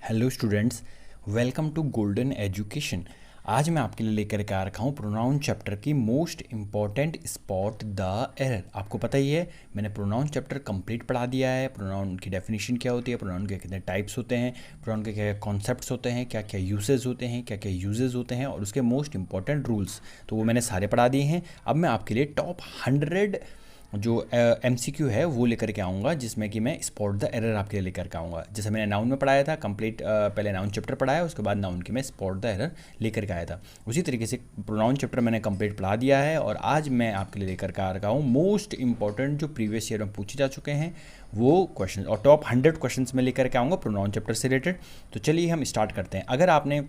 Hello students, welcome to golden education. आज मैं आपके लिए लेकर के आ रखा हूँ प्रोनाउन चैप्टर की most important spot the error. आपको पता ही है, मैंने प्रोनाउन चैप्टर कंप्लीट पढ़ा दिया है। प्रोनाउन की डेफिनेशन क्या होती है, प्रोनाउन के कितने टाइप्स होते हैं, प्रोनाउन के क्या कॉन्सेप्ट्स होते हैं, क्या क्या यूसेज होते हैं, क्या क्या यूजेज होते हैं और उसके मोस्ट इंपॉर्टेंट रूल्स, तो वो मैंने सारे पढ़ा दिए हैं। अब मैं आपके लिए टॉप 100 जो MCQ है वो लेकर के आऊँगा, जिसमें कि मैं स्पॉट द एरर आपके लिए लेकर के आऊँगा। जैसे मैंने नाउन में पढ़ाया था कंप्लीट, पहले नाउन चैप्टर पढ़ाया, उसके बाद नाउन की मैं स्पॉट द एरर लेकर के आया था। उसी तरीके से प्रोनाउन चैप्टर मैंने कंप्लीट पढ़ा दिया है और आज मैं आपके लिए लेकर के आ रखा हूँ मोस्ट इंपॉर्टेंट जो प्रीवियस ईयर में पूछे जा चुके हैं वो क्वेश्चन, और टॉप 100 क्वेश्चन में लेकर के आऊँगा प्रोनाउन चैप्टर से रिलेटेड। तो चलिए हम स्टार्ट करते हैं। अगर आपने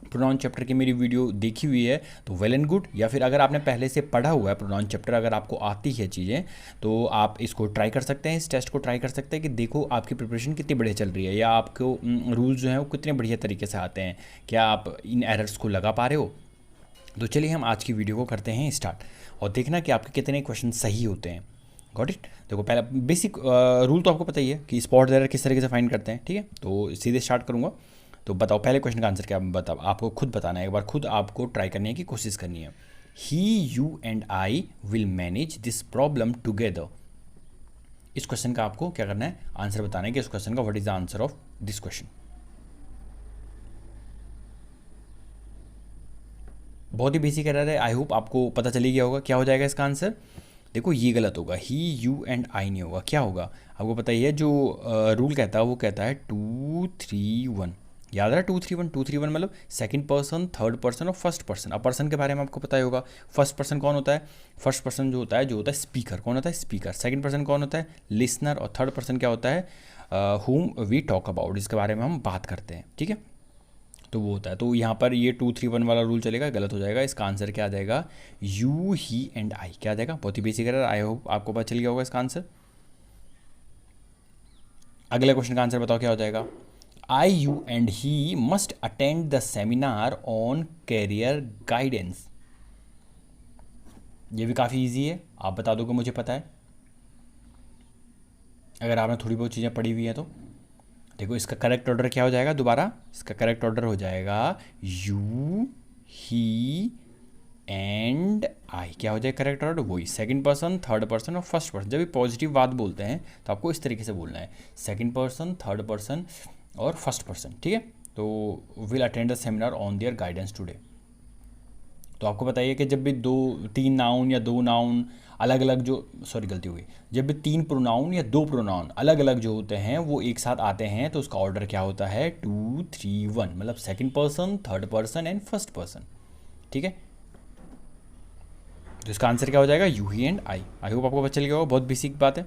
प्रोनाउन चैप्टर की मेरी वीडियो देखी हुई है तो वेल एंड गुड, या फिर अगर आपने पहले से पढ़ा हुआ है प्रोनाउन चैप्टर, अगर आपको आती है चीज़ें, तो आप इसको ट्राई कर सकते हैं, इस टेस्ट को ट्राई कर सकते हैं कि देखो आपकी प्रिपरेशन कितनी बढ़िया चल रही है, या आपको रूल्स जो हैं वो कितने बढ़िया तरीके से आते हैं, क्या आप इन एरर्स को लगा पा रहे हो। तो चलिए हम आज की वीडियो को करते हैं स्टार्ट, और देखना कि आपके कितने क्वेश्चन सही होते हैं। Got it. देखो, पहला बेसिक रूल तो आपको पता ही है कि स्पॉट एरर किस तरीके से फाइंड करते हैं। ठीक है, तो सीधे स्टार्ट करूँगा। तो बताओ पहले क्वेश्चन का आंसर क्या, बताओ, आपको खुद बताना है, एक बार खुद आपको ट्राई करने की कोशिश करनी है। He, you and I will manage this problem together. इस क्वेश्चन का आपको क्या करना है, आंसर बताना है कि इस क्वेश्चन का what is the answer of this question. बहुत ही बेसिक एरर है, आई होप आपको पता चली गया होगा क्या हो जाएगा इसका आंसर। देखो ये गलत होगा, ही, यू एंड आई नहीं होगा, क्या होगा आपको पता ही है। जो रूल कहता है वो कहता है 2 3 1। याद रहा 2 3 1, 2 3 1 मतलब सेकंड पर्सन, थर्ड पर्सन और फर्स्ट पर्सन। अब पर्सन के बारे में आपको पता ही होगा, फर्स्ट पर्सन कौन होता है, फर्स्ट पर्सन जो होता है स्पीकर, कौन होता है स्पीकर। सेकंड पर्सन कौन होता है लिसनर, और थर्ड पर्सन क्या होता है हुम वी टॉक अबाउट, इसके बारे में हम बात करते हैं। ठीक है, तो वो होता है। तो यहाँ पर ये 2 3 1 वाला रूल चलेगा, गलत हो जाएगा। इसका आंसर क्या आ जाएगा, यू, ही एंड आई। क्या आ जाएगा, बहुत ही बेसिक एरर, आई होप आपको पता चल गया होगा इसका आंसर। अगले क्वेश्चन का आंसर बताओ क्या हो जाएगा। I, you and he must attend the seminar on career guidance. ये भी काफ़ी इजी है, आप बता दो कि मुझे पता है, अगर आपने थोड़ी बहुत चीज़ें पढ़ी हुई हैं तो। देखो इसका करेक्ट ऑर्डर क्या हो जाएगा, दोबारा इसका करेक्ट ऑर्डर हो जाएगा यू, ही एंड आई। क्या हो जाएगा करेक्ट ऑर्डर, वही सेकंड पर्सन, थर्ड पर्सन और फर्स्ट पर्सन। जब भी पॉजिटिव बात बोलते हैं तो आपको इस तरीके से बोलना है, सेकंड पर्सन, थर्ड पर्सन और फर्स्ट पर्सन। ठीक है, तो will attend the seminar on their guidance today. तो आपको बताइए कि जब भी दो तीन नाउन या दो नाउन अलग अलग जो, सॉरी गलती हो गई, जब भी तीन प्रोनाउन या दो प्रोनाउन अलग अलग जो होते हैं वो एक साथ आते हैं तो उसका ऑर्डर क्या होता है 2 3 1, मतलब second person, third person and first person. ठीक है, तो इसका आंसर क्या हो जाएगा, you, he and I. I hope आपको पता चल गया होगा, बहुत बेसिक बात है।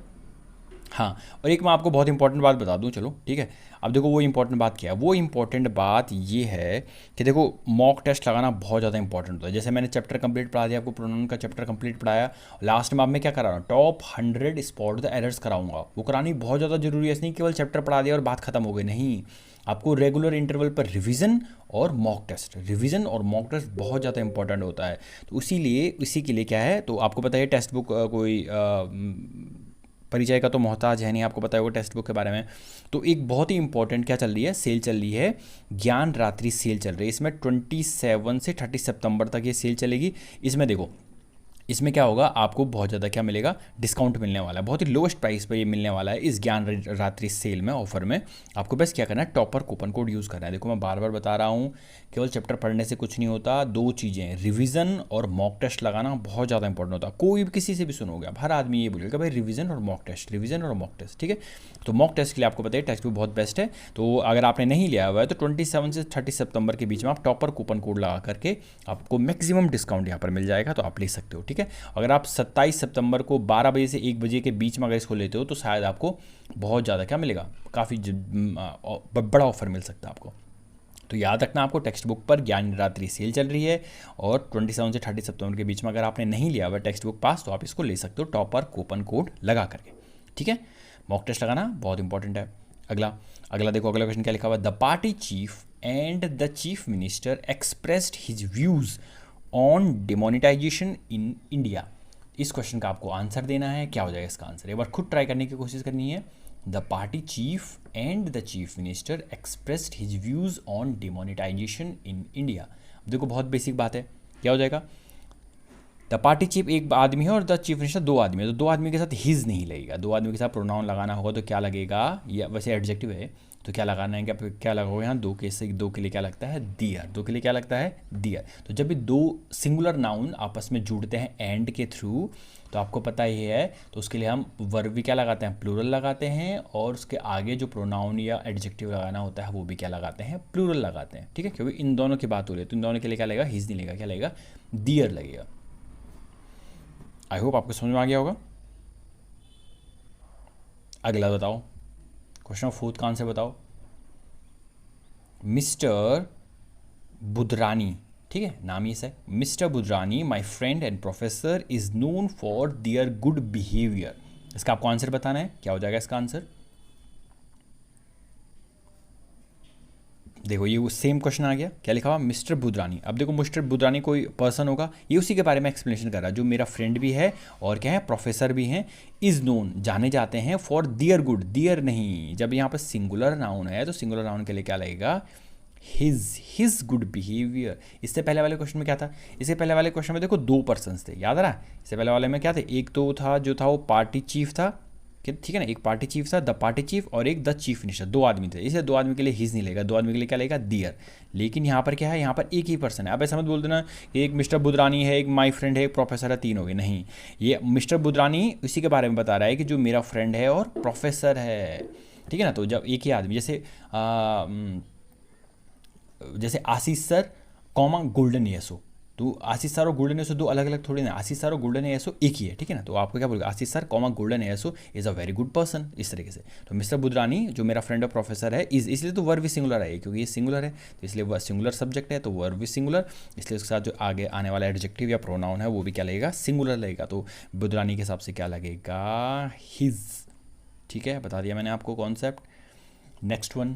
हाँ, और एक मैं आपको बहुत इंपॉर्टेंट बात बता दूं, चलो ठीक है। अब देखो वो इंपॉर्टेंट बात क्या है, वो इंपॉर्टेंट बात ये है कि देखो मॉक टेस्ट लगाना बहुत ज़्यादा इंपॉर्टेंट होता है। जैसे मैंने चैप्टर कंप्लीट पढ़ा दिया आपको, प्रोनाउन का चैप्टर कंप्लीट पढ़ाया, लास्ट में अब मैं क्या करा रहा हूँ, टॉप 100 स्पॉट द एरर्स कराऊंगा। वो करानी बहुत ज़्यादा जरूरी है, इसलिए केवल चैप्टर पढ़ा दिया और बात खत्म हो गई, नहीं। आपको रेगुलर इंटरवल पर रिवीजन और मॉक टेस्ट, रिवीजन और मॉक टेस्ट बहुत ज़्यादा इंपॉर्टेंट होता है। तो इसी के लिए क्या है, तो आपको पता है टेक्स्ट बुक कोई परिचय का तो मोहताज है नहीं, आपको पता होगा टेक्स्ट बुक के बारे में। तो एक बहुत ही इंपॉर्टेंट क्या चल रही है, सेल चल रही है, ज्ञान रात्रि सेल चल रही है। इसमें 27 से 30 सितंबर तक ये सेल चलेगी। इसमें देखो, इसमें क्या होगा, आपको बहुत ज़्यादा क्या मिलेगा, डिस्काउंट मिलने वाला है, बहुत ही लोएस्ट प्राइस पे ये मिलने वाला है इस ज्ञान रात्रि सेल में, ऑफर में। आपको बस क्या करना है, टॉपर कूपन कोड यूज़ करना है। देखो मैं बार बार बता रहा हूँ, केवल चैप्टर पढ़ने से कुछ नहीं होता, दो चीज़ें, रिवीजन और मॉक टेस्ट लगाना बहुत ज़्यादा इंपॉर्टेंट होता है। कोई भी किसी से भी सुनोगे आप, हर आदमी ये बोलेगा भाई रिवीजन और मॉक टेस्ट, रिवीजन और मॉक टेस्ट। ठीक है, तो मॉक टेस्ट के लिए आपको पता है टेक्स्ट बुक बहुत बेस्ट है। तो अगर आपने नहीं लिया हुआ है तो 27 से 30 सितंबर के बीच में आप टॉपर कूपन कोड लगा करके आपको मैक्सिमम डिस्काउंट यहाँ पर मिल जाएगा, तो आप ले सकते हो। ठीक है, अगर आप 27 सितंबर को 12 बजे से 1 बजे के बीच में अगर इसको लेते हो तो शायद आपको बहुत ज़्यादा क्या मिलेगा, काफ़ी बड़ा ऑफर मिल सकता है आपको। तो याद रखना, आपको टेक्स्ट बुक पर ज्ञान रात्रि सेल चल रही है, और 27 से 30 सितंबर के बीच में अगर आपने नहीं लिया हुआ टेक्स्ट बुक पास तो आप इसको ले सकते हो टॉपर कूपन कोड लगा करके। ठीक है, मॉक टेस्ट लगाना बहुत इंपॉर्टेंट है। अगला देखो, अगला क्वेश्चन क्या लिखा हुआ है, the party cheap and the chief minister expressed his views on demonetisation in India. इस क्वेश्चन का आपको आंसर देना है, क्या हो जाएगा इसका आंसर, एक बार खुद ट्राई करने की कोशिश करनी है। The party cheap and the chief minister expressed his views on demonetisation in India. देखो बहुत बेसिक बात है, क्या हो जाएगा, द पार्टी चीफ एक आदमी है और द चीफ मिनिस्टर दो आदमी है, तो दो आदमी के साथ हिज नहीं लगेगा, दो आदमी के साथ प्रोनाउन लगाना होगा तो क्या लगेगा, या वैसे एडजेक्टिव है तो क्या लगाना है, क्या लगाओगे यहाँ, दो के लिए क्या लगता है, दियर, दो के लिए क्या लगता है, दियर। तो जब भी दो सिंगुलर नाउन आपस में जुड़ते हैं एंड के थ्रू, तो आपको पता ही है, तो उसके लिए हम वर्ब भी क्या लगाते हैं, प्लूरल लगाते हैं, और उसके आगे जो प्रोनाउन या एडजेक्टिव लगाना होता है वो भी क्या लगाते हैं, प्लूरल लगाते हैं, ठीक है, क्योंकि इन दोनों की बात हो रही है, तो इन दोनों के लिए क्या लगेगा, हिज नहीं लगेगा, क्या लगेगा, दियर लगेगा। आई होप आपको समझ में आ गया होगा। अगला बताओ, क्वेश्चन नंबर 4 का आंसर बताओ। मिस्टर बुधरानी, ठीक है, नाम ये है, mister Budhrani my friend and professor is known for their good behaviour. इसका आपको आंसर बताना है, क्या हो जाएगा इसका आंसर। देखो ये वो सेम क्वेश्चन आ गया, क्या लिखा हुआ, मिस्टर बुधरानी। अब देखो मिस्टर बुधरानी कोई पर्सन होगा, ये उसी के बारे में एक्सप्लेनेशन कर रहा है, जो मेरा फ्रेंड भी है और क्या है, प्रोफेसर भी हैं, इज़ नोन जाने जाते हैं, फॉर दियर गुड, दियर नहीं, जब यहाँ पर सिंगुलर नाउन है तो सिंगुलर नाउन के लिए क्या लगेगा, हिज गुड बिहेवियर। इससे पहले वाले क्वेश्चन में क्या था, इससे पहले वाले क्वेश्चन में देखो दो पर्सन्स थे, याद आ रहा, इससे पहले वाले में क्या थे, एक तो था जो था वो पार्टी चीफ था, ठीक है ना, एक पार्टी चीफ था, द पार्टी चीफ, और एक द चीफ मिनिस्टर, दो आदमी थे, इसलिए दो आदमी के लिए हिज नहीं लेगा, दो आदमी के लिए क्या लेगा, दियर। लेकिन यहाँ पर क्या है, यहाँ पर एक ही पर्सन है। अब ऐसा मत बोल देना एक मिस्टर बुधरानी है, एक माई फ्रेंड है, एक प्रोफेसर है, तीन हो गए, नहीं, ये मिस्टर बुधरानी उसी के बारे में बता रहा है कि जो मेरा फ्रेंड है और प्रोफेसर है, ठीक है ना। तो जब एक ही आदमी जैसे आशीष सर कॉमा गोल्डन येसो, तो आशीष सर और गोल्डन एसो दो अलग अलग थोड़ी ना, आशीष सर और गोल्डन एसो एक ही है, ठीक है ना। तो आपको क्या बोलेगा, आशीष सर कॉमा गोल्डन एसो is a very good person, इस तरीके से। तो मिस्टर बुधरानी जो मेरा फ्रेंड और प्रोफेसर है, इज इसलिए तो वर्ब भी सिंगुलर है, क्योंकि ये सिंगुलर है तो इसलिए वह सिंगुलर सब्जेक्ट है, तो वर्ब भी सिंगुलर, इसलिए उसके साथ जो आगे आने वाला एडजेक्टिव या प्रोनाउन है वो भी क्या लगेगा, सिंगुलर लगेगा। तो बुधरानी के हिसाब से क्या लगेगा, हिज, ठीक है, बता दिया मैंने आपको कॉन्सेप्ट। नेक्स्ट वन,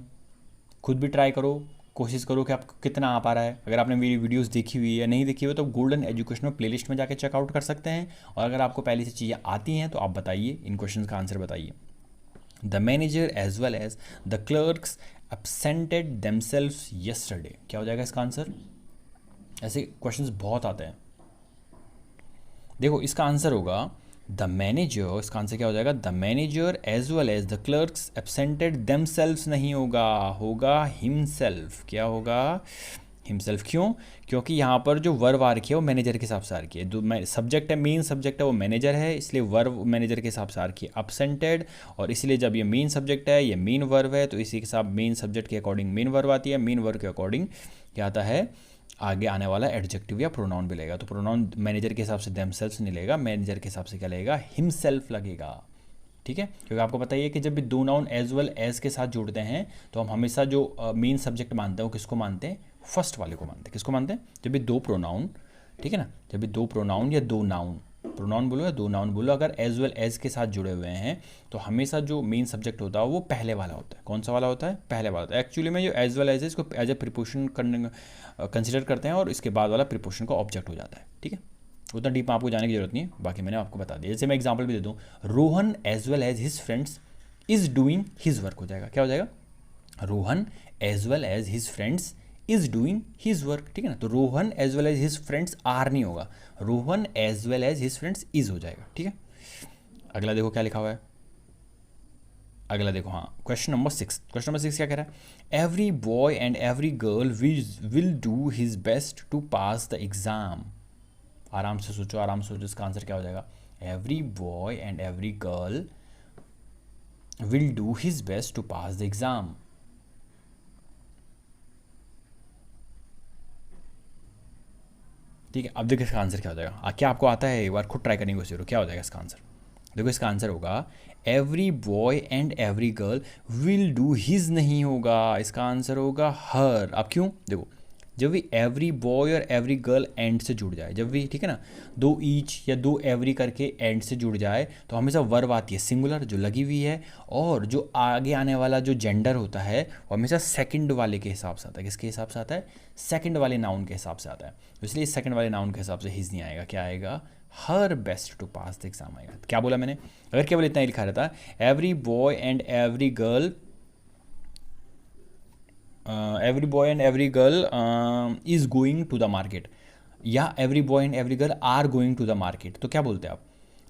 खुद भी ट्राई करो, कोशिश करो कि आपको कितना आ पा रहा है। अगर आपने मेरी वीडियोस देखी हुई है या नहीं देखी हुई तो गोल्डन एजुकेशनल प्लेलिस्ट में जाके चेकआउट कर सकते हैं, और अगर आपको पहले से चीज़ें आती हैं तो आप बताइए, इन क्वेश्चंस का आंसर बताइए। The manager as well as the clerks absented themselves yesterday, क्या हो जाएगा इसका आंसर। ऐसे क्वेश्चंस बहुत आते हैं। देखो इसका आंसर होगा द मैनेजर, इसका आंसर क्या हो जाएगा, the manager as well as the clerks absented themselves नहीं होगा, होगा हिमसेल्फ। क्या होगा, हिमसेल्फ। क्यों, क्योंकि यहाँ पर जो वर्ब आ रखी है वो मैनेजर के हिसाब से आ रखी है, जो सब्जेक्ट है, मेन सब्जेक्ट है वो मैनेजर है, इसलिए वर्ब मैनेजर के हिसाब से आ रखी है एब्सेंटेड, और इसलिए जब ये मेन सब्जेक्ट है, ये मेन वर्ब है, तो इसी के साथ मेन सब्जेक्ट के अकॉर्डिंग मेन वर्ब आती है, मेन वर्ब के अकॉर्डिंग क्या आता है, आगे आने वाला एडजेक्टिव या प्रोनाउन भी लगेगा। तो प्रोनाउन मैनेजर के हिसाब से देमसेल्व्स नहीं लगेगा, मैनेजर के हिसाब से क्या लगेगा, हिमसेल्फ लगेगा, ठीक है। क्योंकि आपको पता ही है कि जब भी दो नाउन एज वेल एज के साथ जुड़ते हैं तो हम हमेशा जो मेन सब्जेक्ट मानते हैं वो किसको मानते हैं, फर्स्ट वाले को मानते हैं। किसको मानते हैं, जब भी दो प्रोनाउन, ठीक है ना, जब भी दो प्रोनाउन या दो नाउन, प्रोनाउन बोलो या दो नाउन बोलो, अगर एज वेल एज के साथ जुड़े हुए हैं तो हमेशा जो मेन सब्जेक्ट होता है वो पहले वाला होता है। कौन सा वाला होता है, पहले वाला होता है। एक्चुअली में जो एज वेल एज है इसको एज ए प्रीपोजिशन करने कंसिडर करते हैं, और इसके बाद वाला प्रीपोजिशन का ऑब्जेक्ट हो जाता है, ठीक है। उतना डीप में आपको जाने की जरूरत नहीं है, बाकी मैंने आपको बता दिया। जैसे मैं एग्जाम्पल भी दे दूँ, Rohan as well as his friends is doing his work, हो जाएगा, क्या हो जाएगा, Rohan as well as his friends is doing his work, ठीक है ना। तो Rohan as well as his friends are नहीं होगा, Rohan as well as his friends is हो जाएगा, ठीक है। अगला देखो क्या लिखा हुआ है, अगला देखो, हाँ, क्वेश्चन नंबर 6, क्वेश्चन नंबर 6 क्या कह रहा है, every boy and every girl will do his best to pass the exam. आराम से सोचो, आराम से सोचो, इसका आंसर क्या हो जाएगा, every boy and every girl will do his best to pass the exam. ठीक है, अब देखो इसका आंसर क्या हो जाएगा, क्या आपको आता है, एक बार खुद ट्राई करने की कोशिश करो, क्या हो जाएगा इसका आंसर। देखो इसका आंसर होगा every boy and every girl will do his नहीं होगा, इसका आंसर होगा हर। अब क्यों, देखो जब भी एवरी बॉय और एवरी गर्ल एंड से जुड़ जाए, जब भी, ठीक है ना, दो ईच या दो एवरी करके एंड से जुड़ जाए तो हमेशा वर्ब आती है सिंगुलर जो लगी हुई है, और जो आगे आने वाला जो जेंडर होता है वो हमेशा सेकंड वाले के हिसाब से आता है। किसके हिसाब से आता है, सेकंड वाले नाउन के हिसाब से आता है, तो इसलिए सेकंड वाले नाउन के हिसाब से हिज नहीं आएगा, क्या आएगा, her best to pass the exam आएगा। क्या बोला मैंने, अगर केवल इतना ही लिखा रहता, every boy and every girl every boy and every girl is going to the market, या every boy and every girl are going to the market, तो क्या बोलते हैं आप?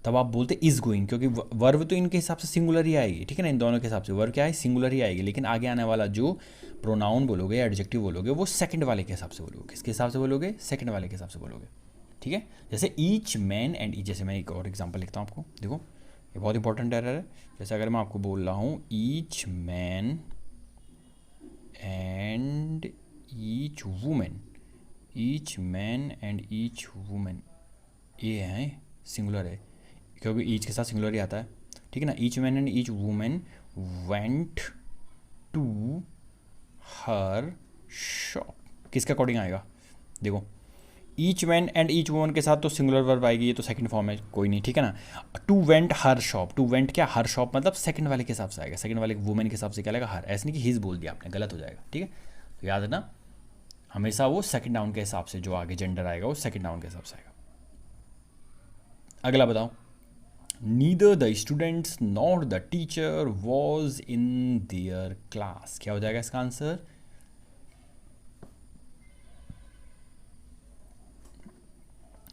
तब आप बोलते इज़ गोइंग, क्योंकि वर्व तो इनके हिसाब से सिंगुलर ही आएगी, ठीक है ना, इन दोनों के हिसाब से वर्व क्या है, सिंगुलर ही आएगी, लेकिन आगे आने वाला जो प्रोनाउन बोलोगे, एडजेक्टिव बोलोगे, वो सेकंड वाले के हिसाब से बोलोगे। किसके हिसाब से बोलोगे? सेकंड वाले के हिसाब से बोलोगे, ठीक है। जैसे ईच मैन एंड ईच, जैसे मैं एक और एग्जांपल लिखता हूँ आपको, देखो ये बहुत इंपॉर्टेंट एरर है। जैसे अगर मैं आपको बोल रहा हूँ each man and each women, each man and each women, ये है सिंगुलर है, क्योंकि ईच के साथ सिंगुलर ही आता है, ठीक है ना। Each man and each woman went to her shop, किसके अकॉर्डिंग आएगा? देखो each man and each woman के साथ तो सिंगुलर वर्ब आएगी, ये तो सेकंड फॉर्म है, कोई नहीं, ठीक है ना। To went her shop, to went क्या, हर शॉप, मतलब सेकंड वाले के हिसाब से आएगा, सेकंड वाले वुमेन के हिसाब से क्या लगेगा? हर, ऐसे नहीं कि हिज बोल दिया आपने, गलत हो जाएगा, ठीक है। तो याद है ना, हमेशा वो सेकंड नाउन के हिसाब से जो आगे जेंडर आएगा वो सेकंड नाउन के हिसाब से आएगा। अगला बताओ, neither the students nor the teacher was in their class, क्या हो जाएगा इसका आंसर?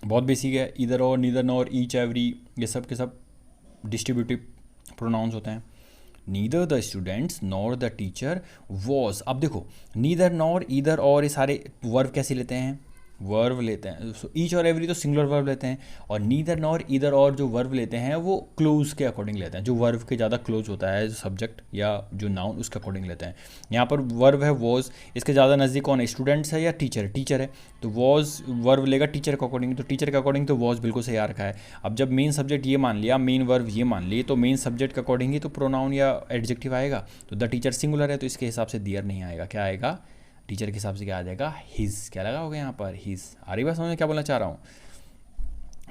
बहुत बेसिक है, इधर और, नीदर नॉर, ईच एवरी, ये सब के सब डिस्ट्रीब्यूटिव प्रोनाउंस होते हैं। Neither the students nor the teacher was, अब देखो नीदर नॉर ईदर और ये सारे वर्ब कैसे लेते हैं? वर्ब लेते हैं, सो ईच और एवरी तो सिंगुलर वर्ब लेते हैं, और नीदर नॉर ईदर और जो वर्ब लेते हैं वो क्लोज के अकॉर्डिंग लेते हैं, जो वर्ब के ज़्यादा क्लोज होता है, जो सब्जेक्ट या जो नाउन उसके अकॉर्डिंग लेते हैं। यहाँ पर वर्ब है वॉज, इसके ज़्यादा नज़दीक कौन है? स्टूडेंट्स है या टीचर है? टीचर है, तो वॉज वर्ब लेगा टीचर के अकॉर्डिंग, तो टीचर के अकॉर्डिंग तो वॉज बिल्कुल सही आ रखा है। अब जब मेन सब्जेक्ट ये मान लिया, मेन वर्ब ये मान ली, तो मेन सब्जेक्ट के अकॉर्डिंग ही तो प्रोनाउन या एडजेक्टिव आएगा, तो द टीचर सिंगुलर है, तो इसके हिसाब से दियर नहीं आएगा, क्या आएगा? टीचर के हिसाब से क्या आ जाएगा? हिज, क्या लगा होगा यहाँ पर? हिज। आ रही बात समझ में क्या बोलना चाह रहा हूँ?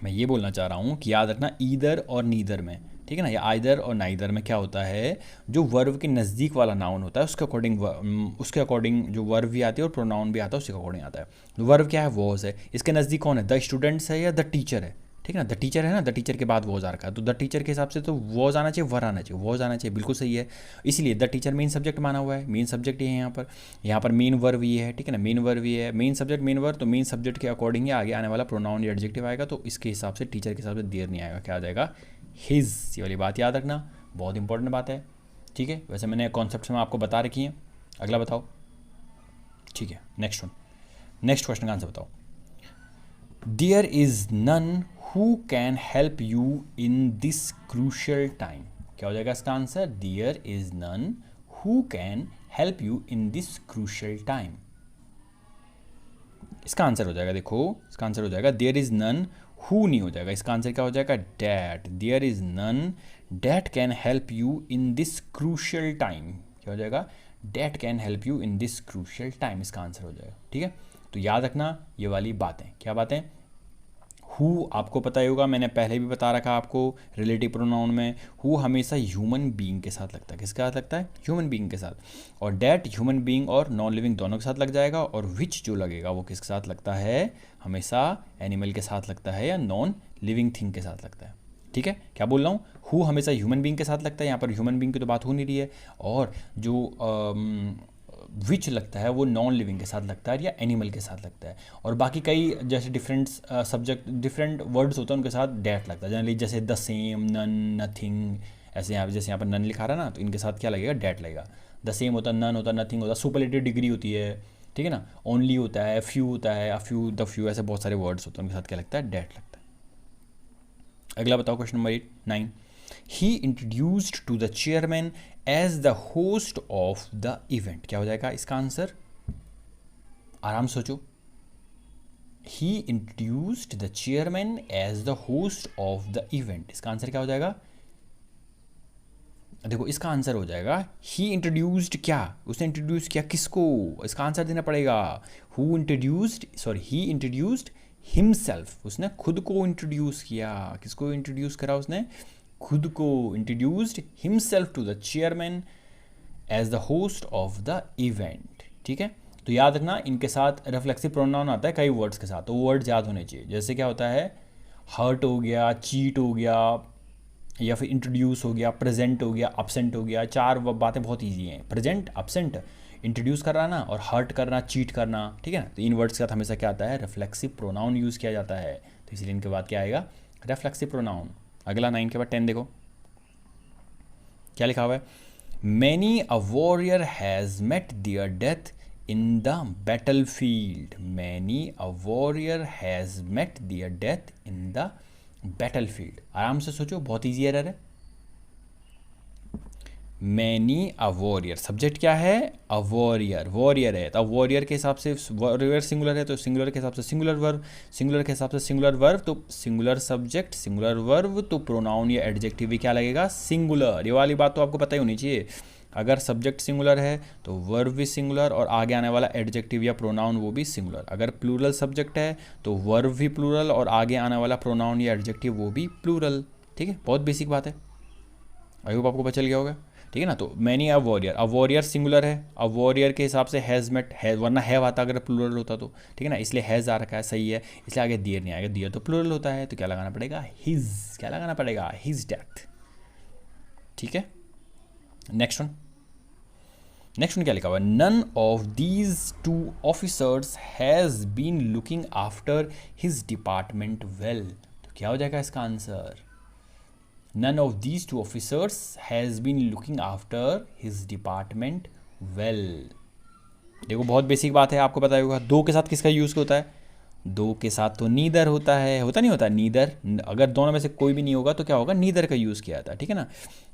मैं ये बोलना चाह रहा हूँ कि याद रखना ईदर और नीदर में, ठीक है ना, या आइदर और नाइदर में क्या होता है, जो वर्ब के नज़दीक वाला नाउन होता है उसके अकॉर्डिंग जो वर्ब भी आती है और प्रोनाउन भी आता है उसके अकॉर्डिंग आता है। वर्ब क्या है? वॉज है, इसके नज़दीक कौन है? द स्टूडेंट्स है या द टीचर है, ठीक है ना, द टीचर है ना, द टीचर के बाद वॉज आ रखा है, तो द टीचर के हिसाब से तो वॉज आना चाहिए, वर आना चाहिए, वॉज आना चाहिए, बिल्कुल सही है। इसलिए द टीचर मेन सब्जेक्ट माना हुआ है, मेन सब्जेक्ट ये है यहाँ पर मेन वर्ब ये है, ठीक है ना, मेन वर्ब ये है, मेन सब्जेक्ट मेन वर्ब, तो मेन सब्जेक्ट के अकॉर्डिंग ही आगे आने वाला प्रोनाउन या एडजेक्टिव आएगा, तो इसके हिसाब से टीचर के हिसाब से देर नहीं आएगा, क्या आ जाएगा? हिज। ये वाली बात याद रखना, बहुत इंपॉर्टेंट बात है, ठीक है। वैसे मैंने कॉन्सेप्ट में आपको बता रखी है। अगला बताओ, ठीक है, नेक्स्ट क्वेश्चन का आंसर बताओ। There is none who can help you in this crucial time, क्या हो जाएगा इसका answer? There is none who can help you in this crucial time, इसका आंसर हो जाएगा, देखो इसका आंसर हो जाएगा देयर इज नन हु, नहीं हो जाएगा, इसका आंसर क्या हो जाएगा? That. There is none that can help you in this crucial time, क्या हो जाएगा? That can help you in this crucial time, इसका आंसर हो जाएगा, ठीक है। तो याद रखना ये वाली बातें, क्या बातें? हु आपको पता ही होगा, मैंने पहले भी बता रखा आपको, रिलेटिव प्रोनाउन में हु हमेशा ह्यूमन बीइंग के साथ लगता है, किसके साथ लगता है? ह्यूमन बीइंग के साथ। और डैट ह्यूमन बीइंग और नॉन लिविंग दोनों के साथ लग जाएगा, और विच जो लगेगा वो किसके साथ लगता है? हमेशा एनिमल के साथ लगता है या नॉन लिविंग थिंग के साथ लगता है, ठीक है। क्या बोल रहा हूँ? हु हमेशा ह्यूमन बीइंग के साथ लगता है, यहाँ पर ह्यूमन बीइंग की तो बात हो नहीं रही है, और जो विच लगता है वो नॉन लिविंग के साथ लगता है या एनिमल के साथ लगता है, और बाकी कई जैसे डिफरेंट सब्जेक्ट डिफरेंट वर्ड्स होते हैं उनके साथ डैट लगता है, जनरली जैसे द सेम, नन, नथिंग, ऐसे यहाँ जैसे यहाँ पर नन लिखा रहा है ना, तो इनके साथ क्या लगेगा? डैट लगेगा। द सेम होता है, नन होता है, नथिंग होता है, सुपरलेटिव डिग्री होती है, ठीक है ना, ओनली होता है, फ्यू होता है, अ फ्यू, द फ्यू, ऐसे बहुत सारे वर्ड्स होते हैं, उनके साथ क्या लगता है? डैट लगता है। अगला बताओ, question number 9। He introduced to the chairman as the host of the event, क्या हो जाएगा इसका आंसर? आराम सोचो। He introduced the chairman as the host of the event, इसका आंसर क्या हो जाएगा? देखो इसका आंसर हो जाएगा ही इंट्रोड्यूस्ड, क्या उसने इंट्रोड्यूस किया, किसको? इसका आंसर देना पड़ेगा। Who introduced, sorry he introduced himself, उसने खुद को इंट्रोड्यूस किया, किसको इंट्रोड्यूस करा उसने? खुद को। Introduced himself to the chairman as the host of the event, ठीक है। तो याद रखना इनके साथ रिफ्लेक्सिव प्रोनाउन आता है कई वर्ड्स के साथ, तो वो वर्ड्स याद होने चाहिए, जैसे क्या होता है? हर्ट हो गया, चीट हो गया, या फिर इंट्रोड्यूस हो गया, प्रेजेंट हो गया, absent हो गया। चार बातें बहुत ईजी हैं, प्रेजेंट, absent, इंट्रोड्यूस कराना और हर्ट करना, चीट करना, ठीक है ना। तो इन वर्ड्स के साथ हमेशा क्या आता है, रिफ्लेक्सिव प्रोनाउन यूज़ किया जाता है, तो इसलिए इनके बाद क्या आएगा, रिफ्लेक्सिव प्रोनाउन। अगला 9 के बाद 10 देखो क्या लिखा हुआ है, many a warrior has met their death in the battle field. Many a warrior has met their death in the battle field. आराम से सोचो, बहुत ईजी एरर है। मैनी अ वॉरियर, सब्जेक्ट क्या है, अ वॉरियर, वॉरियर है, तो warrior के हिसाब से वॉरियर सिंगुलर है, तो सिंगुलर के हिसाब से सिंगुलर वर्ब, सिंगुलर के हिसाब से सिंगुलर वर्ब, तो सिंगुलर सब्जेक्ट, सिंगुलर वर्ब, तो प्रोनाउन या एडजेक्टिव भी क्या लगेगा, सिंगुलर। ये वाली बात तो आपको पता ही होनी चाहिए। अगर सब्जेक्ट सिंगुलर है तो वर्ब भी सिंगुलर, और आगे आने वाला एडजेक्टिव या प्रोनाउन वो भी सिंगुलर। अगर प्लूरल सब्जेक्ट है तो वर्ब भी प्लूरल, और आगे आने वाला प्रोनाउन या एडजेक्टिव वो भी प्लूरल। ठीक है, बहुत बेसिक बात है, आई होप आपको पता चल गया होगा। ठीक है ना। तो many a warrior, a warrior singular है, अ वॉरियर के हिसाब से हैज़ मेट है, वरना हैव आता अगर प्लूरल होता तो, ठीक है ना, इसलिए हैज़ आ रखा है, सही है, इसलिए आगे दियर नहीं आएगा, दियर तो प्लूरल होता है, तो क्या लगाना पड़ेगा, हिज, क्या लगाना पड़ेगा, हिज डेथ। ठीक है, नेक्स्ट वन, नेक्स्ट वन क्या लिखा हुआ है, none of these two officers has been looking after his department well. तो क्या हो जाएगा इसका answer, none of these two officers has been looking after his department well। देखो बहुत बेसिक बात है, आपको पता होगा, दो के साथ किसका यूज़ होता है, दो के साथ तो नीदर होता है, होता नहीं होता नीदर। अगर दोनों में से कोई भी नहीं होगा तो क्या होगा, नीदर का यूज़ किया जाता है, ठीक है ना।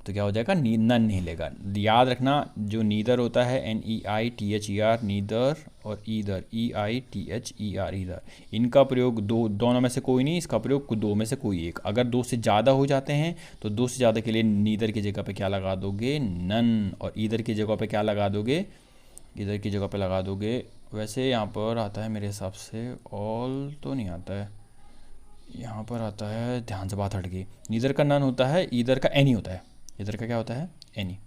तो क्या हो जाएगा, नन नहीं लेगा। याद रखना, जो नीदर होता है NEITHER, नीदर, और ईदर EITHER, ईदर, इनका प्रयोग दोनों में से कोई नहीं, इसका प्रयोग दो में से कोई एक। अगर दो से ज़्यादा हो जाते हैं तो दो से ज़्यादा के लिए नीदर की जगह पे क्या लगा दोगे, नन, और ईदर की जगह पे क्या लगा दोगे, इधर की जगह पे लगा दोगे। वैसे यहाँ पर आता है मेरे हिसाब से ऑल तो नहीं आता है, यहाँ पर आता है, ध्यान से बात हट गई, नीदर का नन होता है, ईदर का एनी होता है, इधर का क्या होता है, एनी,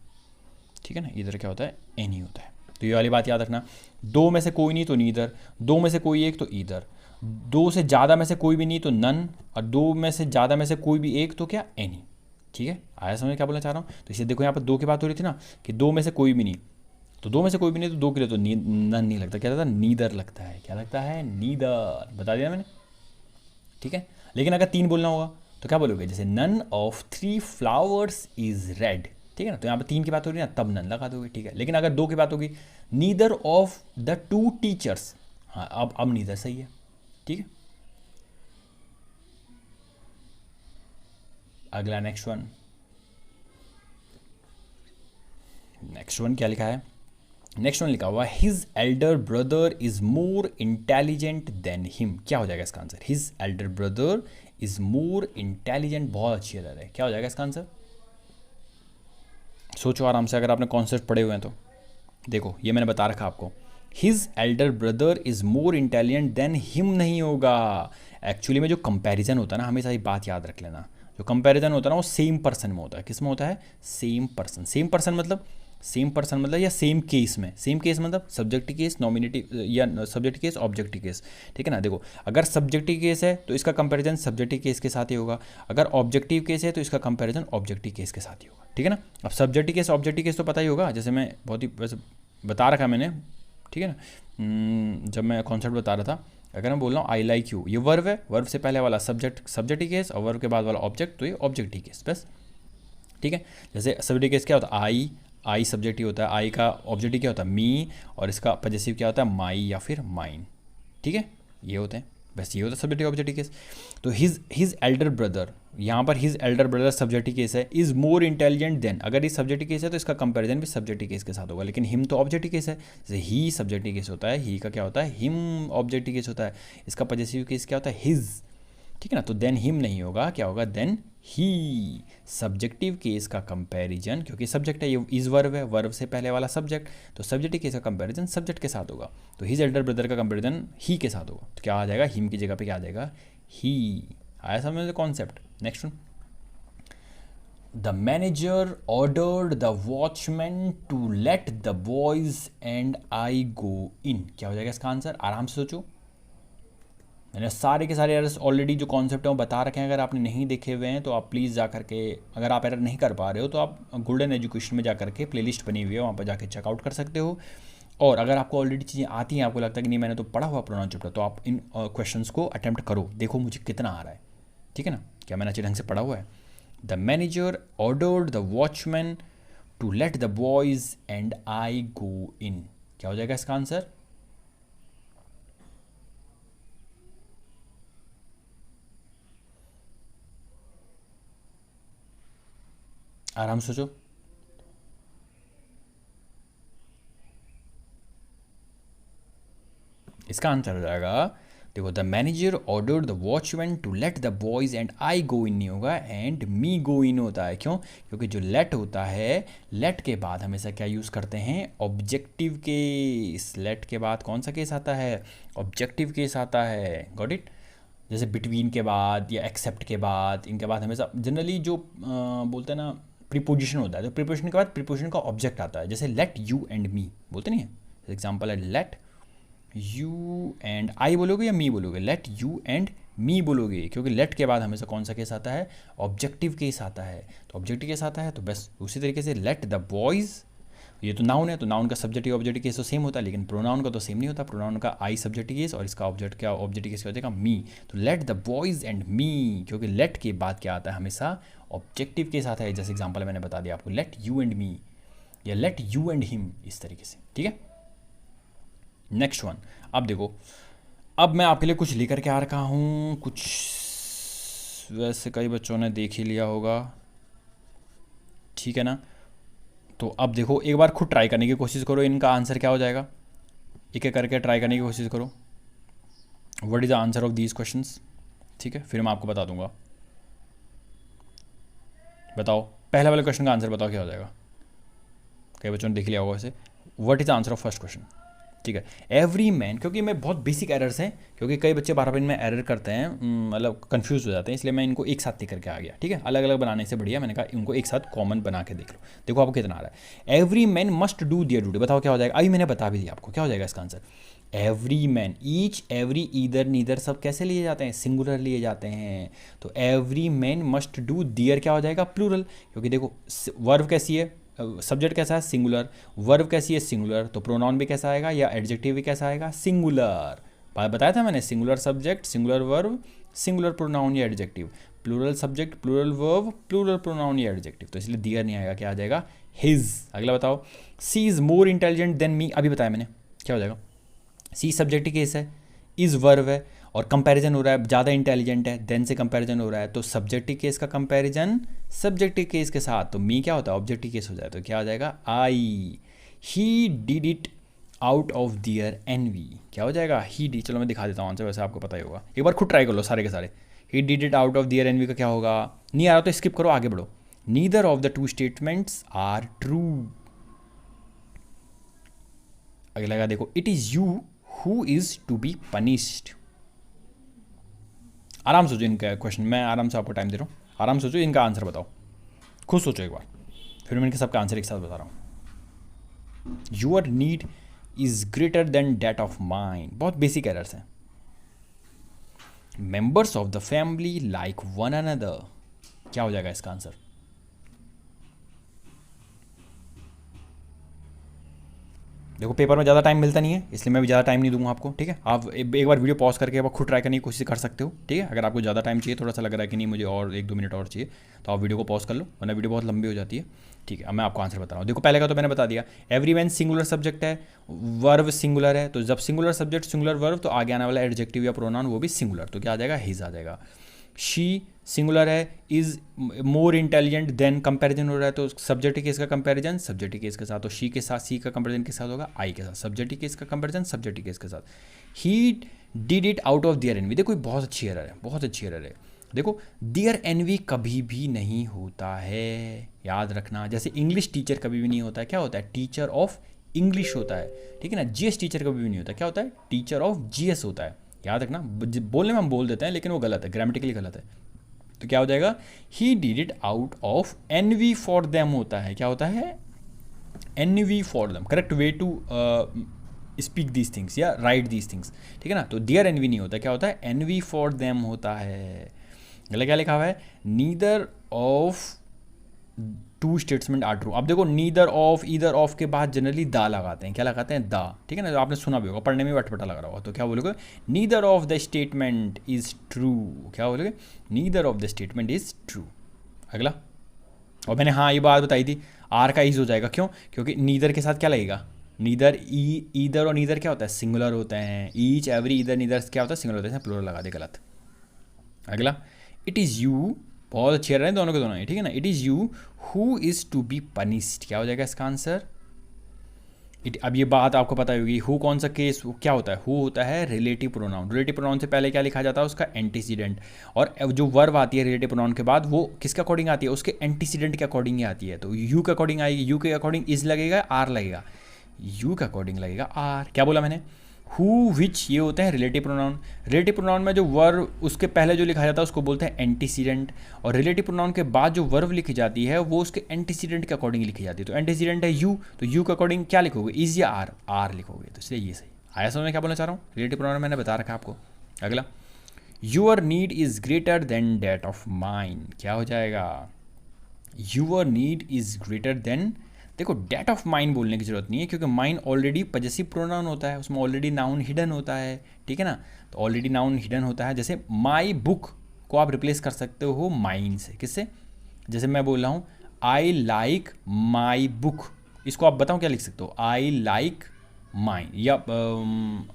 ठीक है ना, इधर क्या होता है, एनी होता है। तो ये वाली बात याद रखना, दो में से कोई नहीं तो नीदर, दो में से कोई एक तो ईदर, दो से ज़्यादा में से कोई भी नहीं तो नन, और दो में से ज़्यादा में से कोई भी एक तो क्या, एनी। ठीक है, आया समझ क्या बोलना चाह रहा हूँ। तो इसे देखो, यहाँ पर दो की बात हो रही थी ना, कि दो में से कोई भी नहीं, तो दो में से कोई भी नहीं तो दो के लिए तो नन नहीं लगता, क्या लगता है, नीदर लगता है, क्या लगता है, नीदर, बता दिया मैंने। ठीक है, लेकिन अगर तीन बोलना होगा तो क्या बोलोगे, जैसे none of 3 flowers is red, ठीक है ना, तो यहाँ पर तीन की बात हो रही है ना, तब नन लगा दोगे, ठीक है। लेकिन अगर दो की बात होगी, नीदर ऑफ द 2 टीचर्स, हाँ अब नीदर सही है, ठीक है। अगला नेक्स्ट वन, नेक्स्ट वन क्या लिखा है, नेक्स्ट वन लिखा हुआ, his Elder brother is more intelligent than him. क्या हो जाएगा इसका answer, his Elder brother is more intelligent, बहुत अच्छी एरर है, क्या हो जाएगा इसका आंसर, सोचो आराम से, अगर आपने कॉन्सेप्ट पढ़े हुए हैं तो। देखो ये मैंने बता रखा आपको, his Elder brother is more intelligent than him नहीं होगा। एक्चुअली में जो कंपैरिजन होता है ना, हमेशा ये बात याद रख लेना, जो कंपैरिजन होता है ना वो सेम पर्सन में होता है, किस में होता है, सेम पर्सन। सेम पर्सन मतलब, सेम पर्सन मतलब, या सेम केस में, सेम केस मतलब सब्जेक्टिव केस, नॉमिनेटिव, या सब्जेक्टिव केस, ऑब्जेक्टिव केस, ठीक है ना। देखो अगर सब्जेक्टिव केस है तो इसका कंपैरिजन सब्जेक्टिव केस के साथ ही होगा, अगर ऑब्जेक्टिव केस है तो इसका कंपैरिजन ऑब्जेक्टिव केस के साथ ही होगा, ठीक है ना। अब सब्जेक्टिव केस ऑब्जेक्टिव केस तो पता ही होगा, जैसे मैं बहुत ही वैसे बता रखा मैंने, ठीक है ना, जब मैं कॉन्सेप्ट बता रहा था। अगर मैं बोल रहा हूँ आई लाइक यू, ये वर्ब है, वर्ब से पहले वाला सब्जेक्ट सब्जेक्टिव केस, और वर्ब के बाद वाला ऑब्जेक्ट, तो ये ऑब्जेक्टिव केस बस, ठीक है। जैसे सब्जेक्टिव केस क्या होता है, आई सब्जेक्टिव होता है, आई का ऑब्जेक्टिव क्या होता है, मी, और इसका पॉजेसिव क्या होता है, माई या फिर माइन, ठीक है, ये होते हैं, बस ये होता है सब्जेक्टिव ऑब्जेक्टिव केस। तो हिज एल्डर ब्रदर, यहाँ पर his Elder brother subjective case है, इज मोर इंटेलिजेंट देन, अगर ये सब्जेक्टिव केस है तो इसका कंपैरिजन भी सब्जेक्टिव केस के साथ होगा, लेकिन हिम तो ऑब्जेक्टिव केस है, जैसे ही सब्जेक्टिव केस होता है, ही का क्या होता है, हिम ऑब्जेक्टिव केस होता है, इसका पॉजेसिव केस क्या होता है, हिज, ठीक है ना। तो देन हिम नहीं होगा, क्या होगा, देन ही। सब्जेक्टिव केस का कंपैरिजन, क्योंकि सब्जेक्ट है, ये इज वर्ब है, वर्ब से पहले वाला सब्जेक्ट, तो सब्जेक्टिव केस का कंपैरिजन सब्जेक्ट के साथ होगा, तो हिज एल्डर ब्रदर का कंपैरिजन ही के साथ होगा, तो क्या आ जाएगा, हिम की जगह पे क्या आ जाएगा, ही। आया समझ में concept. Next one, the manager ordered the watchman to let the boys and I go in. क्या हो जाएगा इसका आंसर, आराम से सोचो, मैंने सारे के सारे एरर्स ऑलरेडी जो कॉन्सेप्ट है वो बता रखे हैं, अगर आपने नहीं देखे हुए हैं तो आप प्लीज़ जा करके, अगर आप एरर नहीं कर पा रहे हो तो आप गोल्डन एजुकेशन में जा करके प्लेलिस्ट बनी हुई है, वहाँ पर जाके चेकआउट कर सकते हो। और अगर आपको ऑलरेडी चीज़ें आती हैं, आपको लगता है कि नहीं मैंने तो पढ़ा हुआ प्रोनाउन चैप्टर, तो आप इन क्वेश्चंस को अटैम्प्ट करो, देखो मुझे कितना आ रहा है, ठीक है ना, क्या मैंने अच्छे ढंग से पढ़ा हुआ है। The manager ordered the watchman to let the boys and I go in, क्या हो जाएगा इसका आंसर? आराम से सोचो। इसका आंसर हो जाएगा, देखो the manager ordered the watchman to let the boys and I go in नहीं होगा, एंड मी गो इन होता है। क्यों? क्योंकि जो लेट होता है, लेट के बाद हमेशा क्या यूज़ करते हैं? Objective case. लेट के बाद कौन सा केस आता है? ऑब्जेक्टिव केस आता है। Got it? जैसे बिटवीन के बाद या एक्सेप्ट के बाद, इनके बाद हमेशा जनरली जो बोलते हैं ना प्रीपोजिशन होता है, तो प्रीपोजिशन के बाद प्रीपोजिशन का ऑब्जेक्ट आता है। जैसे लेट यू एंड मी बोलते नहीं है, एग्जाम्पल है लेट यू एंड आई बोलोगे या मी बोलोगे? लेट यू एंड मी बोलोगे, क्योंकि लेट के बाद हमेशा कौन सा केस आता है? ऑब्जेक्टिव केस आता है। तो ऑब्जेक्टिव केस आता है तो बस उसी तरीके से लेट द बॉयज़, ये तो नाउन है, तो नाउन का सब्जेक्टिव ऑब्जेक्टिव केस तो सेम होता है, लेकिन प्रोनाउन का तो सेम नहीं होता। प्रोनाउन का आई सब्जेक्टिव केस और इसका ऑब्जेक्टिव केस क्या हो जाएगा? मी। तो late the boys and me, क्योंकि लेट के बाद क्या आता है? हमेशा ऑब्जेक्टिव केस आता है। जैसे एग्जाम्पल मैंने बता दिया आपको, लेट यू एंड मी या लेट यू एंड हिम, इस तरीके से, ठीक है। नेक्स्ट वन, अब देखो, अब मैं आपके लिए कुछ लेकर के आ रखा हूँ, कुछ वैसे कई बच्चों ने देख ही लिया होगा, ठीक है ना। तो अब देखो, एक बार खुद ट्राई करने की कोशिश करो, इनका आंसर क्या हो जाएगा, एक एक करके ट्राई करने की कोशिश करो। What is the answer of these questions, ठीक है, फिर मैं आपको बता दूंगा। बताओ, पहले वाले क्वेश्चन का आंसर बताओ क्या हो जाएगा। कई बच्चों ने देख लिया होगा वैसे। What is the answer of first question, ठीक है। एवरी मैन, क्योंकि मैं बहुत बेसिक एरर्स हैं, क्योंकि कई बच्चे 12 में एरर करते हैं, मतलब कंफ्यूज हो जाते हैं, इसलिए मैं इनको एक साथ लेकर के आ गया, ठीक है। अलग अलग बनाने से बढ़िया मैंने कहा इनको एक साथ कॉमन बना के देख लो। देखो आपको कितना आ रहा है। Every man must do their duty, बताओ क्या हो जाएगा। अभी मैंने बता भी दिया आपको क्या हो जाएगा इसका answer. Every man, each, every, either, neither सब कैसे लिए जाते हैं? सिंगुलर लिए जाते हैं। तो एवरी मैन मस्ट डू दियर क्या हो जाएगा? प्लूरल, क्योंकि देखो वर्ब कैसी है, सब्जेक्ट कैसा है? सिंगुलर। वर्ब कैसी है? सिंगुलर। तो प्रोनाउन भी कैसा आएगा या एडजेक्टिव भी कैसा आएगा? सिंगुलर। बताया था मैंने, singular subject, singular verb, singular pronoun या adjective. Plural subject, plural verb, plural pronoun या एडजेक्टिव। तो इसलिए दियर नहीं आएगा, क्या आ जाएगा? हिज। अगला बताओ, she is more intelligent than me, अभी बताया मैंने, क्या हो जाएगा? सी सब्जेक्ट केस है, इज़ वर्ब है, और कंपैरिजन हो रहा है, ज़्यादा इंटेलिजेंट है, देन से कंपैरिजन हो रहा है, तो सब्जेक्टिव केस का कंपैरिजन सब्जेक्टिव केस के साथ, तो मी क्या होता है? ऑब्जेक्टिव केस हो जाए, तो क्या हो जाएगा? I. He did it out of their envy, क्या हो जाएगा? ही डी, चलो मैं दिखा देता हूँ आंसर, वैसे आपको पता ही होगा, एक बार खुद ट्राई कर लो सारे के सारे। He did it out of their envy का क्या होगा? नहीं आ रहा तो स्किप करो, आगे बढ़ो। Neither of the two statements are true. अगला का देखो, it is you who is to be punished. आराम सोचो इनका क्वेश्चन, मैं आराम से आपको टाइम दे रहा हूँ, आराम सोचो, इनका आंसर बताओ, खुद सोचो एक बार, फिर मैं इनके सबका आंसर एक साथ बता रहा हूँ। Your need is greater than that of mind, बहुत बेसिक एरर्स हैं। Members of the family like one another, क्या हो जाएगा इसका आंसर? देखो पेपर में ज़्यादा टाइम मिलता नहीं है, इसलिए मैं भी ज़्यादा टाइम नहीं दूंगा आपको, ठीक है। आप एक बार वीडियो पॉज करके आप खुद ट्राई करने की कोशिश कर सकते हो, ठीक है। अगर आपको ज़्यादा टाइम चाहिए, थोड़ा सा लग रहा है कि नहीं मुझे और 1-2 मिनट और चाहिए, तो आप वीडियो को पॉज कर लो, वरना वीडियो बहुत लंबी हो जाती है, ठीक है। अब मैं आपको आंसर बता रहा हूँ। देखो पहले का तो मैंने बता दिया, एवरी मैन सिंगुलर सब्जेक्ट है, वर्ब सिंगुलर है, तो जब सिंगुलर सब्जेक्ट सिंगुलर वर्ब, तो आगे आने वाला एडजेक्टिव या प्रोनाउन वो भी सिंगुलर, तो क्या आ जाएगा? हिज आ जाएगा। शी सिंगुलर है, is more intelligent then, comparison हो रहा है, तो सब्जेक्टिव केस का कंपैरिजन सब्जेक्टिव केस के साथ, तो शी के साथ सी का कंपैरिजन के साथ होगा आई के साथ, सब्जेक्टिव केस का कंपैरिजन सब्जेक्टिव केस के साथ। He did it out of their envy, देखो बहुत अच्छी एरर है, बहुत अच्छी एरर है। देखो दियर एनवी कभी भी नहीं होता है, याद रखना। जैसे इंग्लिश टीचर कभी भी नहीं होता है, क्या होता है? टीचर ऑफ इंग्लिश होता है, ठीक है ना। जीएस टीचर कभी भी नहीं होता, क्या होता है? टीचर ऑफ जीएस होता है, याद रखना। बोलने में हम बोल देते हैं, लेकिन वो गलत है, ग्रामेटिकली गलत है। तो क्या हो जाएगा? He did it out of envy for them होता है, क्या होता है? Envy for them. Correct way to speak these things या राइट दीज थिंग्स, ठीक है ना। तो देयर एनवी नहीं होता, क्या होता है, एनवी फॉर देम होता है। गलत क्या लिखा हुआ है, neither of two statement are true. अब देखो नीदर ऑफ, ईदर ऑफ के बाद जनरली दा लगाते हैं, क्या लगाते हैं, दा, ठीक है ना। तो आपने सुना भी होगा, पढ़ने में भी अटपटा लग रहा होगा। तो क्या बोलोगे, neither of the statement is true. क्या बोलोगे, neither of the statement is true. अगला, और मैंने हाँ ये बात बताई थी, आर का इज हो जाएगा, क्यों, क्योंकि नीदर के साथ क्या लगेगा, नीदर, ईदर और नीदर क्या होता है, सिंगुलर होते हैं। ईच, एवरी, ईदर, नीदर क्या होता है, सिंगुलर होते हैं, प्लूरल लगा दे, गलत। अगला, इट इज़ यू, बहुत अच्छे रहे हैं दोनों के दोनों, ठीक है ना। It is you who is to be punished, क्या हो जाएगा इसका आंसर। अब ये बात आपको पता होगी, हु कौन सा केस क्या होता है, हु होता है रिलेटिव प्रोनाउन। रिलेटिव प्रोनाउन से पहले क्या लिखा जाता है, उसका एंटीसीडेंट, और जो वर्ब आती है रिलेटिव प्रोनाउन के बाद वो किसके अकॉर्डिंग आती है, उसके एंटीसीडेंट के अकॉर्डिंग ही आती है। तो यू के अकॉर्डिंग आएगी, यू के अकॉर्डिंग इज लगेगा, आर लगेगा, यू के अकॉर्डिंग लगेगा आर। क्या बोला मैंने, हु, विच, ये होते हैं रिलेटिव प्रोनाउन। रिलेटिव प्रोनाउन में जो वर्ब उसके पहले जो लिखा जाता है उसको बोलते हैं एंटीसीडेंट, और रिलेटिव प्रोनाउन के बाद जो वर्ब लिखी जाती है वो उसके एंटीसीडेंट के अकॉर्डिंग लिखी जाती है। तो एंटीसीडेंट है यू, तो यू के अकॉर्डिंग क्या लिखोगे, इज या आर, आर लिखोगे। तो इसलिए ये सही आया। समझ में क्या बोलना चाह रहा हूँ, रिलेटिव प्रोनाउन मैंने बता रखा है आपको। अगला, your need is greater than that of mine, क्या हो जाएगा, your need is greater than, देखो डेट ऑफ माइन बोलने की जरूरत नहीं है, क्योंकि माइन ऑलरेडी पजेसिव प्रोनाउन होता है, उसमें ऑलरेडी नाउन हिडन होता है, ठीक है ना। तो ऑलरेडी नाउन हिडन होता है। जैसे माई बुक को आप रिप्लेस कर सकते हो माइन से, किससे, जैसे मैं बोल रहा हूँ आई लाइक माई बुक, इसको आप बताओ क्या लिख सकते हो, आई लाइक माइन, या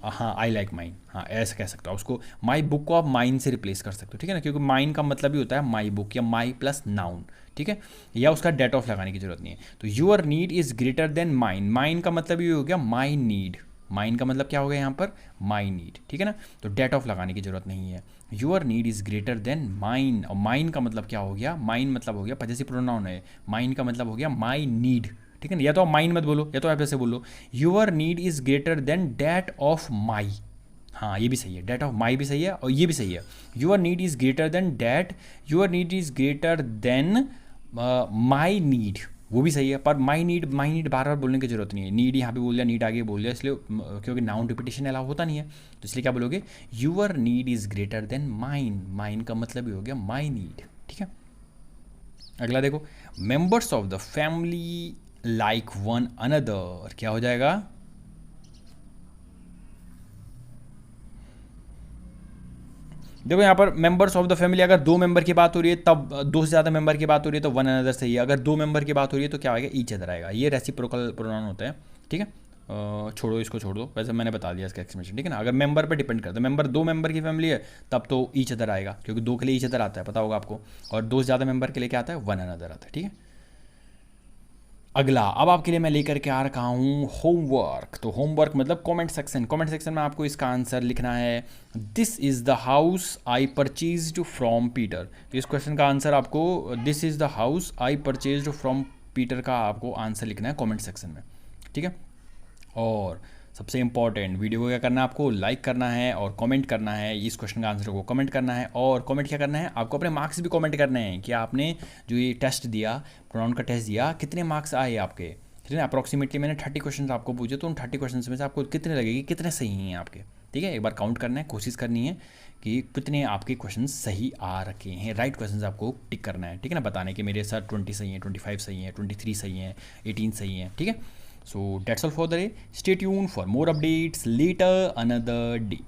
हाँ आई लाइक माइन, हाँ ऐसा कह सकते हो उसको। माई बुक को आप माइन से रिप्लेस कर सकते हो, ठीक है ना, क्योंकि माइन का मतलब ही होता है माई बुक, या माई प्लस नाउन, ठीक है, या उसका डेट ऑफ लगाने की जरूरत नहीं है। तो your need is greater then mine, mine का मतलब ये हो गया माई नीड, माइन का मतलब क्या हो गया यहाँ पर, माई नीड, ठीक है ना। तो डेट ऑफ लगाने की जरूरत नहीं है, your need is greater then mine. और माइन का मतलब क्या हो गया, माइन मतलब हो गया पजेसिव प्रोनाउन है, माइन का मतलब हो गया माई नीड, ठीक है ना। या तो आप माइन मत बोलो, या तो आप ऐसे बोलो, your need is greater than that of my, हाँ ये भी सही है, डेट ऑफ माई भी सही है, और ये भी सही है, your need is greater than that, your need is greater than my need, वो भी सही है। पर माई नीड बार बार बोलने की जरूरत नहीं है, नीड यहाँ पे बोल दिया, नीड आगे बोल दिया, इसलिए क्योंकि नाउन रिपीटेशन अलाउ होता नहीं है, तो इसलिए क्या बोलोगे, your need is greater then mine, mine का मतलब ही हो गया माई नीड, ठीक है। अगला देखो, members of the family like one another, क्या हो जाएगा, देखो यहाँ पर मेंबर्स ऑफ द फैमिली, अगर दो मेंबर की बात हो रही है तब, दो से ज़्यादा मेंबर की बात हो रही है तो वन अनदर सही है। अगर दो मेंबर की बात हो रही है तो क्या आएगा, ईच अदर आएगा। ये रेसिप्रोकल प्रोनाउन होते हैं, ठीक है। छोड़ो इसको, छोड़ दो, वैसे मैंने बता दिया इसका एक्सप्लेनेशन, ठीक है ना। अगर मेंबर पे डिपेंड करता है, मेंबर दो मेंबर की फैमिली है तब तो ईच अदर आएगा, क्योंकि दो के लिए ईच अदर आता है, पता होगा आपको, और दो से ज़्यादा मेंबर के लिए क्या आता है, वन अनदर आता है, ठीक है। अगला, अब आपके लिए मैं लेकर के आ रखा हूँ होमवर्क। तो होमवर्क मतलब कमेंट सेक्शन, कमेंट सेक्शन में आपको इसका आंसर लिखना है, this is the house I purchased from Peter. तो इस क्वेश्चन का आंसर आपको, this is the house I purchased from Peter का आपको आंसर लिखना है कमेंट सेक्शन में, ठीक है। और सबसे इंपॉर्टेंट, वीडियो को क्या करना है, आपको लाइक करना है और कमेंट करना है, इस क्वेश्चन का आंसर को कमेंट करना है। और कमेंट क्या करना है, आपको अपने मार्क्स भी कमेंट करने हैं कि आपने जो ये टेस्ट दिया, प्रोनाउन का टेस्ट दिया, कितने मार्क्स आए आपके, ठीक है। अप्रॉक्सीमेटली मैंने 30 क्वेश्चन आपको पूछे, तो उन 30 क्वेश्चन में से आपको कितने लगेगी, कितने सही हैं आपके, ठीक है। एक बार काउंट करना है, कोशिश करनी है कि कितने आपके क्वेश्चन सही आ रखे हैं, राइट क्वेश्चन आपको टिक करना है, ठीक है ना। बताने के मेरे सर 20 सही हैं, 25 सही हैं, 23 सही हैं, 18 सही हैं, ठीक है। So that's all for the day. Stay tuned for more updates later another day.